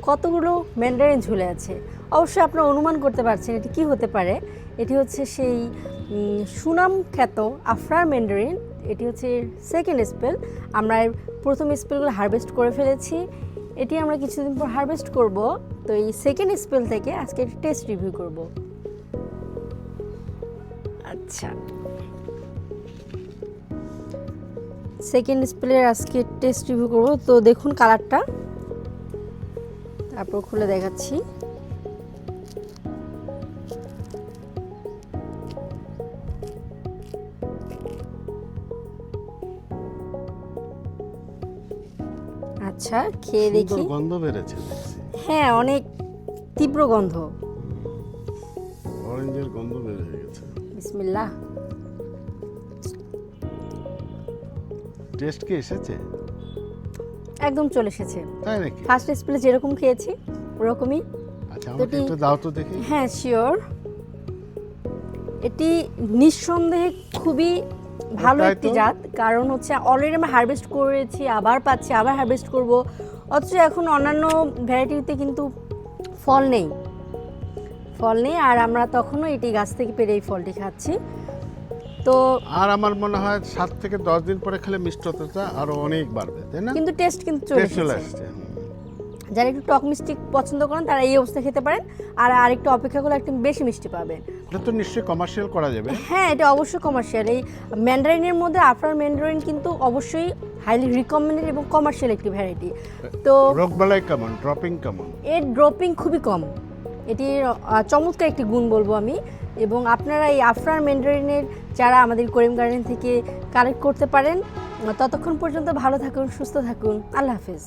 কতগুলো ম্যান্ডারিন ঝুলে আছে। অবশ্যই আপনারা অনুমান করতে পারছেন এটি কি হতে পারে। এটি হচ্ছে সেই সুনাম খ্যাত আফরার ম্যান্ডারিন। এটি হচ্ছে সেকেন্ড স্পেল। আমরা প্রথম স্পেলগুলো হারভেস্ট করে ফেলেছি, এটি আমরা কিছুদিন পর হারভেস্ট করব। তো এই সেকেন্ড স্পেল থেকে আজকে টেস্ট রিভিউ করব। আচ্ছা, সেকেন্ড স্পেলের আজকে টেস্ট রিভিউ করব। তো দেখুন কালারটা, তারপর খুলে দেখাচ্ছি। আচ্ছা, খেয়ে দেখি। গন্ধ বেরোচ্ছে দেখছি। হ্যাঁ, অনেক তীব্র গন্ধ, অরেঞ্জের গন্ধ বের হয়ে গেছে। বিসমিল্লাহ। টেস্ট কি এসেছে? একদম চলে এসেছে। তাই নাকি? ফার্স্ট স্পেলে যেরকম খেয়েছি ওরকমই। আচ্ছা, আমাকে একটু দাও তো দেখি। হ্যাঁ, শিওর। এটি নিঃসন্দেহে খুবই ভালো একটি জাত, কারণ হচ্ছে অলরেডি আমরা হারভেস্ট করেছি, আবার পাচ্ছি, আবার হারভেস্ট করব। অথচ এখন অন্যান্য ভ্যারাইটিতে কিন্তু ফল নেই, আর আমরা তখনও এটি গাছ থেকে পেরে এই ফলটি খাচ্ছি। তো আর আমার মনে হয় 7 থেকে 10 দিন পরে খেলে মিষ্টতাটা আরো অনেক বাড়বে, তাই না? কিন্তু টেস্ট কিন্তু চলে চলে এসেছে। আসছে। যারা একটু টক মিষ্টি পছন্দ করেন তারা এই অবস্থা খেতে পারেন, আর আরেকটু অপেক্ষা করলে একটু বেশি মিষ্টি পাবেন। এটা তো নিশ্চয়ই কমার্শিয়াল করা যাবে। হ্যাঁ, এটা অবশ্যই কমার্শিয়াল। এই ম্যান্ডারিনের মধ্যে আফরার ম্যান্ডারিন কিন্তু অবশ্যই হাইলি রিকমেন্ডেড এবং কমার্শিয়াল একটি ভ্যারাইটি। তো রোগবালাই কেমন, ড্রপিং কেমন? এর ড্রপিং খুবই কম, এটির চমৎকার একটি গুণ বলবো আমি। এবং আপনারা এই আফরার ম্যান্ডারিনের যারা আমাদের করিম গার্ডেন থেকে কালেক্ট করতে পারেন। ততক্ষণ পর্যন্ত ভালো থাকুন, সুস্থ থাকুন। আল্লাহ হাফেজ।